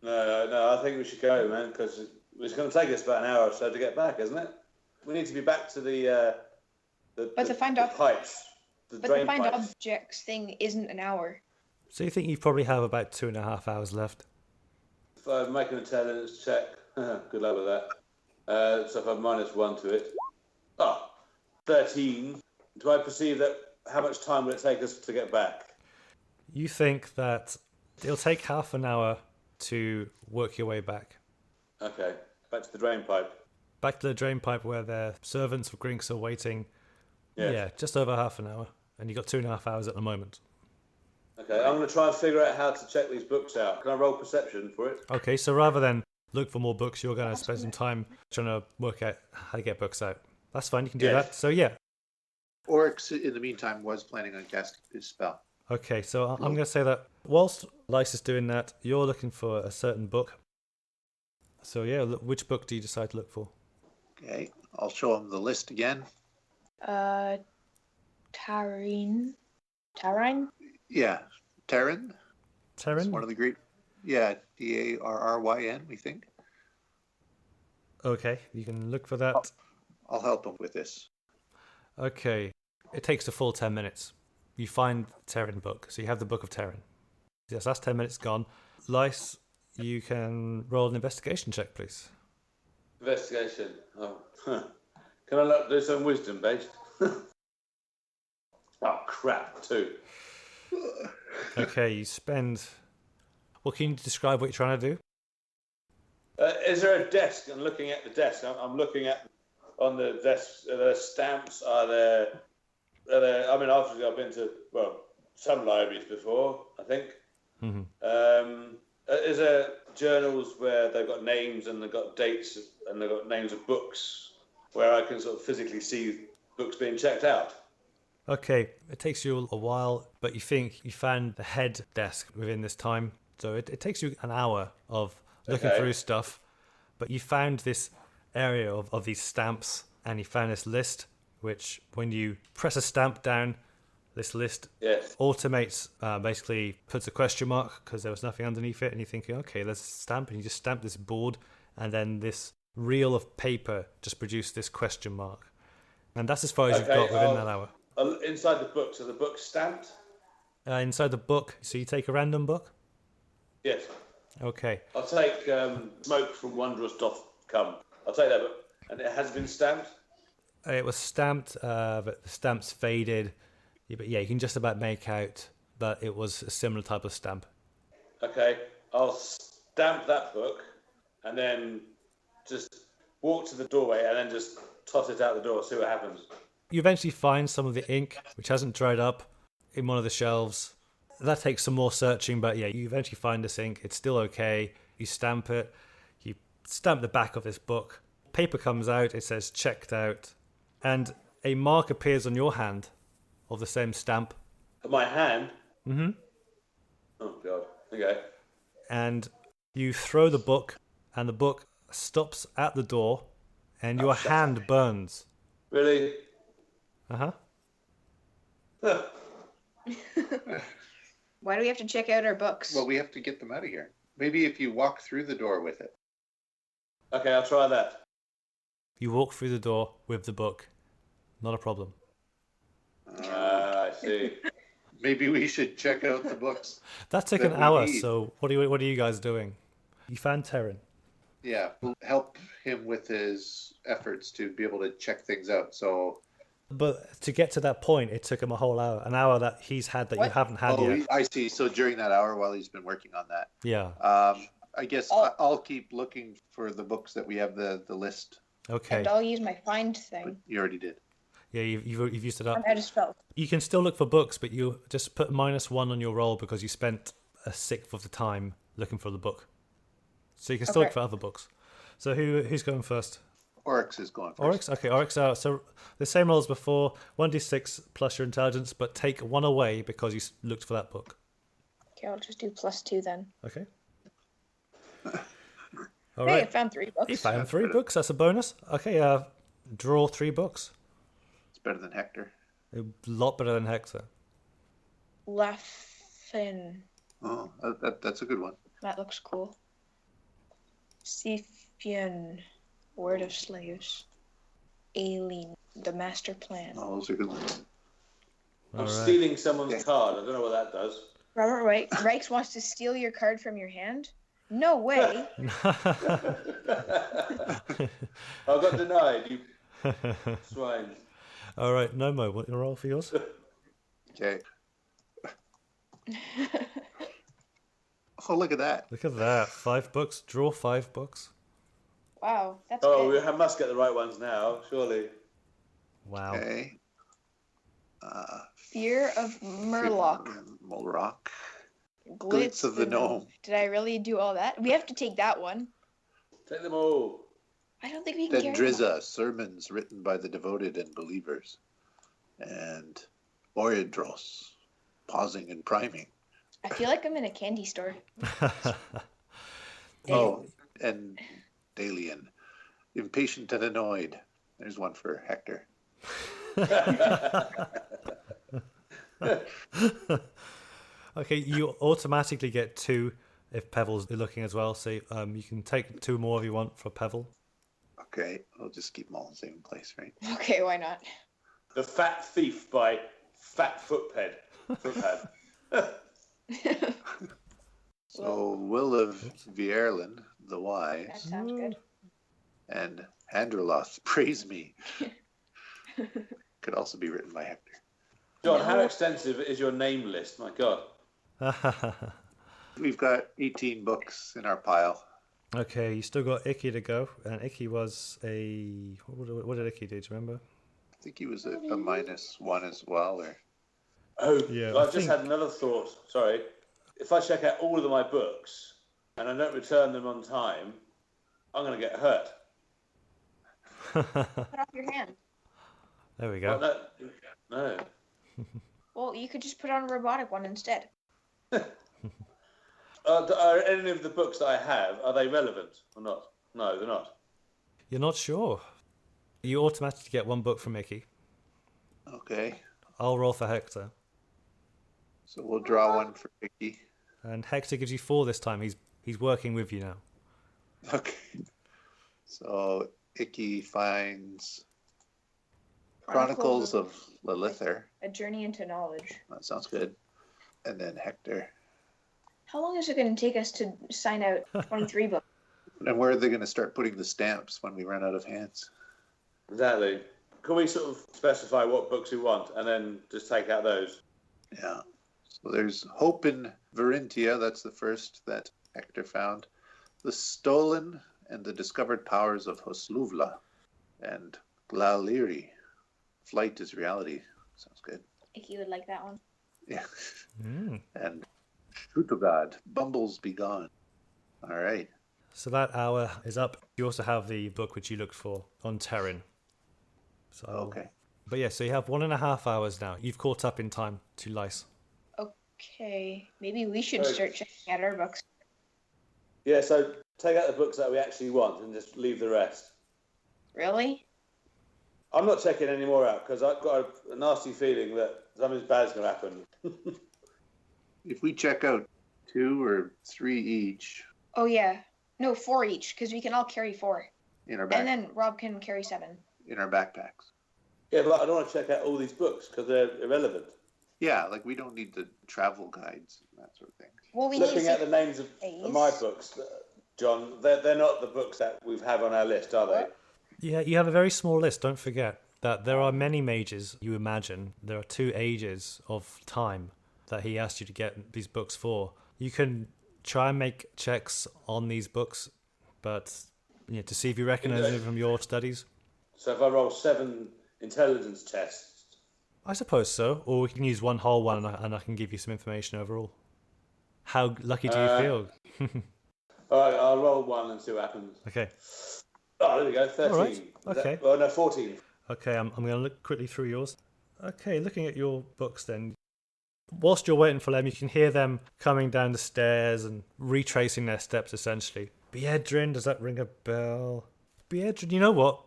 No, I think we should go, man, because it's going to take us about an hour or so to get back, isn't it? We need to be back to the pipes. The drain pipes. Objects thing isn't an hour. So you think you probably have about 2.5 hours left? If I make an intelligence check, good luck with that. So if I'm -1 to it. 13. Do I perceive that? How much time will it take us to get back? You think that it'll take half an hour to work your way back. Okay, back to the drain pipe. Back to the drain pipe where their servants for Grinks are waiting. Yes. Yeah, just over half an hour. And you've got 2.5 hours at the moment. Okay, I'm going to try and figure out how to check these books out. Can I roll perception for it? Okay, so rather than look for more books, you're going to spend some time trying to work out how to get books out. That's fine, you can do that. So yeah. Oryx, in the meantime, was planning on casting his spell. Okay, so I'm going to say that whilst Lice is doing that, you're looking for a certain book. So yeah, which book do you decide to look for? Okay, I'll show him the list again. Tarine? Yeah, Taryn. Taryn? One of the great... Yeah, Darryn, we think. Okay, you can look for that. I'll help him with this. Okay, it takes a full 10 minutes. You find the Terran book, so you have the Book of Terran. Yes, that's 10 minutes gone. Lice, you can roll an investigation check, please. Investigation. Can I not do some wisdom based? Oh crap! 2. Okay, you spend. Well, can you describe what you're trying to do? Is there a desk? I'm looking at the desk. I'm looking at on the desk. Are there stamps? Are there? I mean, obviously, I've been to some libraries before. I think. Mm-hmm. Is there journals where they've got names and they've got dates and they've got names of books where I can sort of physically see books being checked out? Okay, it takes you a while, but you think you found the head desk within this time. So it takes you an hour of looking through stuff, but you found this area of these stamps, and you found this list, which when you press a stamp down, this list automates, basically puts a question mark because there was nothing underneath it, and you're thinking, okay, there's a stamp, and you just stamp this board, and then this reel of paper just produced this question mark. And that's as far as you've got within that hour. Inside the book, so the book's stamped? Inside the book, so you take a random book? Yes. Okay. I'll take Smoke from Wondrous.com. I'll take that book. And it has been stamped? It was stamped, but the stamp's faded. But yeah, you can just about make out that it was a similar type of stamp. Okay, I'll stamp that book and then just walk to the doorway and then just toss it out the door, see what happens. You eventually find some of the ink, which hasn't dried up, in one of the shelves. That takes some more searching, but yeah, you eventually find this ink. It's still okay. You stamp it. You stamp the back of this book. Paper comes out. It says checked out. And a mark appears on your hand of the same stamp. My hand? Mm-hmm. Oh, God. Okay. And you throw the book, and the book stops at the door, and your hand burns. Really? Uh-huh. Why do we have to check out our books? Well, we have to get them out of here. Maybe if you walk through the door with it. Okay, I'll try that. You walk through the door with the book. Not a problem. I see. Maybe we should check out the books. That took that an we hour, need. so what are you guys doing? You found Terran. Yeah, we'll help him with his efforts to be able to check things out. So, But to get to that point, it took him a whole hour. An hour that he's had that you What? haven't had yet. I see. So during that hour while he's been working on that, Yeah. I guess Oh. I'll keep looking for the books that we have the list. Okay. And I'll use my find But thing. you already did. Yeah, you've used it up. I'm out of spells. You can still look for books, but you just put -1 on your roll because you spent a sixth of the time looking for the book. So you can still Okay. look for other books. So who's going first? Oryx is going first. Oryx? Okay, Oryx. So the same roll as before, 1d6 plus your intelligence, but take 1 away because you looked for that book. Okay, I'll just do +2 then. Okay. All Hey, I right. found 3 books. You found 3 books. That's a bonus. Okay, draw 3 books. It's better than Hector. A lot better than Hector. Laughin. Oh, that's a good one. That looks cool. Siphian. Word of Slaves. Aileen. The Master Plan. Oh, those are good ones. I'm All right. stealing someone's card. I don't know what that does. Robert Reichs wants to steal your card from your hand? No way. I got denied, you swine. All right, Nomo, what your roll for yours? Okay. Oh, look at that. Look at that. 5 books. Draw 5 books. Wow, that's Oh, good. we must get the right ones now, surely. Wow. Okay. Fear of Murloc. Mulrock. Glitz of the Gnome. Did I really do all that? We have to take that one. Take them all. I don't think we can carry them. Dendriza, sermons written by the devoted and believers. And Oridros, pausing and priming. I feel like I'm in a candy store. Oh, and Dalian, impatient and annoyed. There's one for Hector. Okay, you automatically get 2 if Pevel's looking as well, so you can take 2 more if you want for Pevel. Okay, I'll just keep them all in the same place, right? Okay, why not? The Fat Thief by Fat Footpad. So, Will of Vierlin, the That Wise, sounds good. and Handreloth, Praise Me. Could also be written by Hector. John, how extensive is your name list? My God. We've got 18 books in our pile. Okay, you still got Icky to go, and Icky was a... What did Icky do, do you remember? I think he was a -1 as well, or Oh, Yeah, I I just think- had another thought. Sorry. If I check out all of my books and I don't return them on time, I'm going to get hurt. Put off your hand. There we Well, go. no. Well, you could just put on a robotic one instead. Are any of the books that I have, are they relevant or not? No, they're not. You're not sure. You automatically get 1 book from Icky. okay. I'll roll for Hector. So we'll draw one for Icky. And Hector gives you 4 this time. He's working with you now. Okay. So Icky finds Chronicles of Lilither. A journey into knowledge. That sounds good. And then Hector. How long is it going to take us to sign out 23 books? And where are they going to start putting the stamps when we run out of hands? Exactly. Can we sort of specify what books we want and then just take out those? Yeah. So there's Hope in Varintia. That's the first that Hector found. The Stolen and the Discovered Powers of Hosluvla. And Glaliri. Flight is Reality. Sounds good. Icky would like that one. Yeah. Mm. And Shutogad. Bumbles Be Gone. All right. So that hour is up. You also have the book which you looked for on Terran. So, Okay. But yeah, so you have 1.5 hours now. You've caught up in time to Lice. Okay, maybe we should Right. start checking out our books. Yeah, so take out the books that we actually want and just leave the rest. Really? I'm not checking any more out because I've got a nasty feeling that something bad's going to happen. If we check out 2 or 3 each, Oh, yeah. No, 4 each, because we can all carry 4. In our And then Rob can carry 7. in our backpacks. Yeah, but I don't want to check out all these books because they're irrelevant. Yeah, like we don't need the travel guides and that sort of thing. Well, we Looking need at the names of my books, John, they're not the books that we have on our list, are they? Yeah, you have a very small list. Don't forget that there are many mages, you imagine. There are 2 ages of time that he asked you to get these books for. You can try and make checks on these books, but to see if you recognize them from your studies. So if I roll 7 intelligence tests... I suppose so. Or we can use one whole one and I can give you some information overall. How lucky do you feel? All right, I'll roll 1 and see what happens. Okay. Oh, there we go, 13. All right. Okay. Well, no, 14. Okay, I'm going to look quickly through yours. Okay, looking at your books then. Whilst you're waiting for them, you can hear them coming down the stairs and retracing their steps, essentially. Beedrin, does that ring a bell? Beedrin, you know what?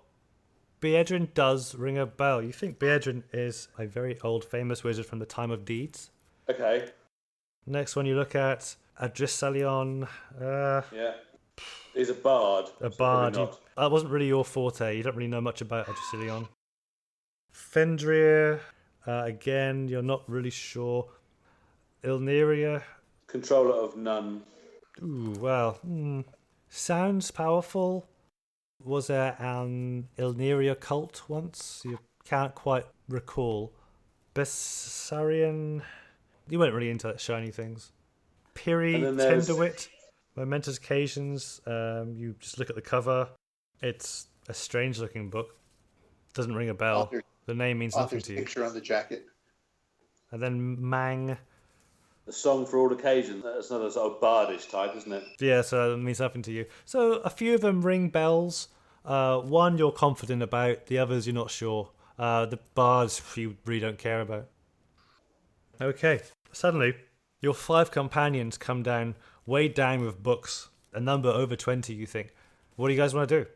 Beedrin does ring a bell. You think Beedrin is a very old, famous wizard from the time of deeds. Okay. Next one you look at, Adrissalion. Yeah. He's a bard. A so bard. probably not. That wasn't really your forte. You don't really know much about Adrissalion. Fendrir, again, you're not really sure. Ilneria. Controller of none. Ooh, well, sounds powerful. Was there an Ilneria cult once? You can't quite recall. Bessarion, you weren't really into shiny things. Piri And then there's- Tenderwit, Momentous Occasions, you just look at the cover. It's a strange looking book. Doesn't ring a bell. Author- The name means nothing Author's to you. picture on the jacket. And then Mang. A song for all occasions. That's another sort of bardish type, isn't it? Yeah, so that means nothing to you. So a few of them ring bells. One you're confident about, the others you're not sure. The bards you really don't care about. Okay, suddenly your 5 companions come down, weighed down with books. A number over 20, you think. What do you guys want to do?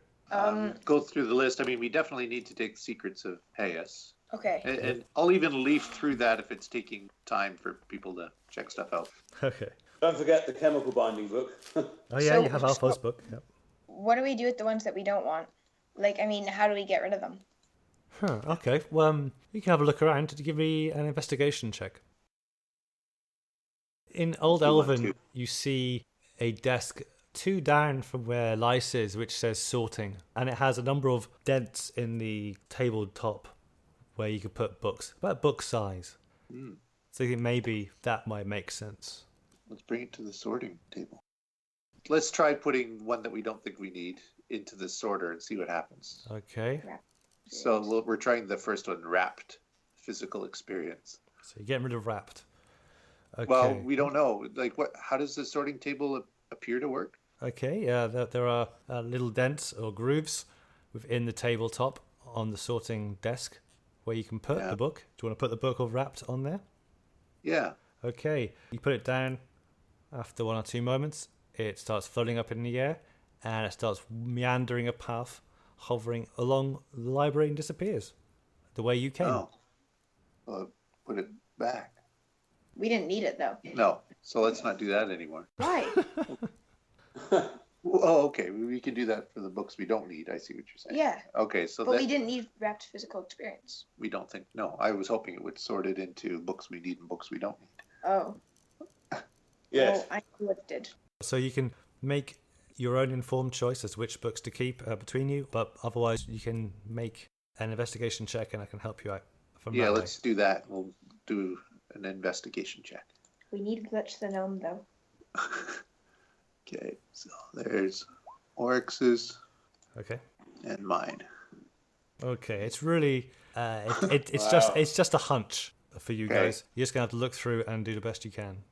Go through the list. I mean, we definitely need to take Secrets of Hayas. Okay. And I'll even leaf through that if it's taking time for people to check stuff out. Okay. Don't forget the chemical binding book. Oh yeah, So- you have Alpha's book. Yep. What do we do with the ones that we don't want? Like, I mean, how do we get rid of them? Huh, okay. Well, you can have a look around to give me an investigation check. In Old Do one, Elven, too. you see a desk 2 down from where Lice is, which says sorting, and it has a number of dents in the tabletop where you could put books, about book size. So you think maybe that might make sense. Let's bring it to the sorting table. Let's try putting one that we don't think we need into the sorter and see what happens. Okay. So we're trying the first one, wrapped physical experience. So you're getting rid of wrapped. Okay. Well, we don't know. Like, what? How does the sorting table appear to work? Okay, yeah, there are little dents or grooves within the tabletop on the sorting desk where you can put Yeah. the book. Do you want to put the book of wrapped on there? Yeah. Okay, you put it down. After 1 or 2 moments, it starts floating up in the air and it starts meandering a path, hovering along the library and disappears the way you came. Oh. Well, put it back. We didn't need it, though. No. So let's not do that anymore. Why? Oh, okay. We can do that for the books we don't need. I see what you're saying. Yeah. Okay, so But that we didn't need wrapped physical experience. we don't think. No, I was hoping it would sort it into books we need and books we don't need. Oh. Yes. Oh, I knew it did. So you can make your own informed choice as to which books to keep between you, but otherwise you can make an investigation check and I can help you out from Yeah, that way. let's do that. We'll do an investigation check. We need Glitch the Gnome, though. Okay, so there's Oryx's Okay. and mine. Okay, it's really it's Wow. it's just a hunch for you Okay. guys. You're just gonna have to look through and do the best you can.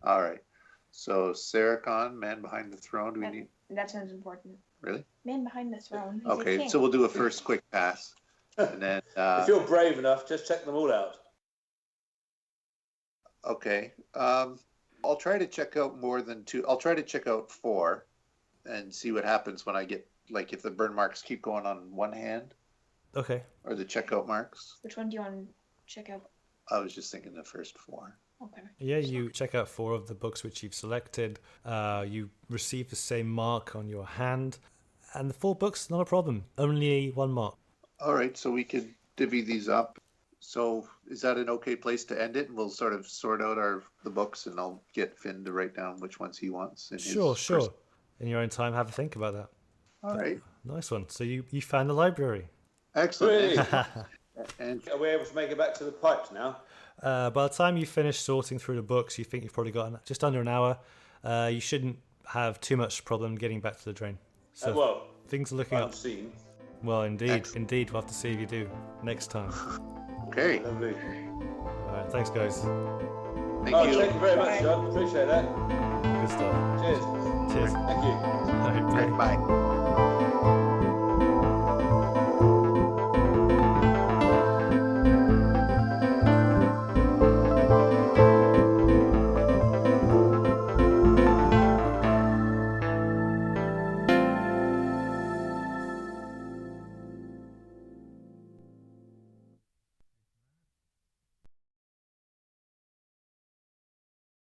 All right. So Saracon, man behind the throne. Do we need That sounds important. really? Man behind the throne. He's a Okay, king. so we'll do a first quick pass, and then If you're brave enough, just check them all out. okay. I'll try to check out more than 2. I'll try to check out 4, and see what happens when I get if the burn marks keep going on one hand Okay. or the checkout marks. Which one do you want to check out? I was just thinking the first 4. Okay. Yeah, you check out 4 of the books which you've selected. You receive the same mark on your hand. And the 4 books, not a problem. Only 1 mark. All right, so we can divvy these up. So is that an okay place to end it? And we'll sort of sort out the books, and I'll get Finn to write down which ones he wants. In Sure. his In your own time, have a think about that. All right. Nice one. So you found the library. Excellent. Really? And Are we able to make it back to the pipes now? By the time you finish sorting through the books, you think you've probably got just under an hour. You shouldn't have too much problem getting back to the drain. So Well, things are looking up. unseen. Well, indeed. Excellent. We'll have to see if you do next time. okay. Lovely. All right, thanks, guys. Thank Oh, you. thank you very much, John. Appreciate that. Good stuff. Cheers. Cheers. Thank you. All right, bye. Bye.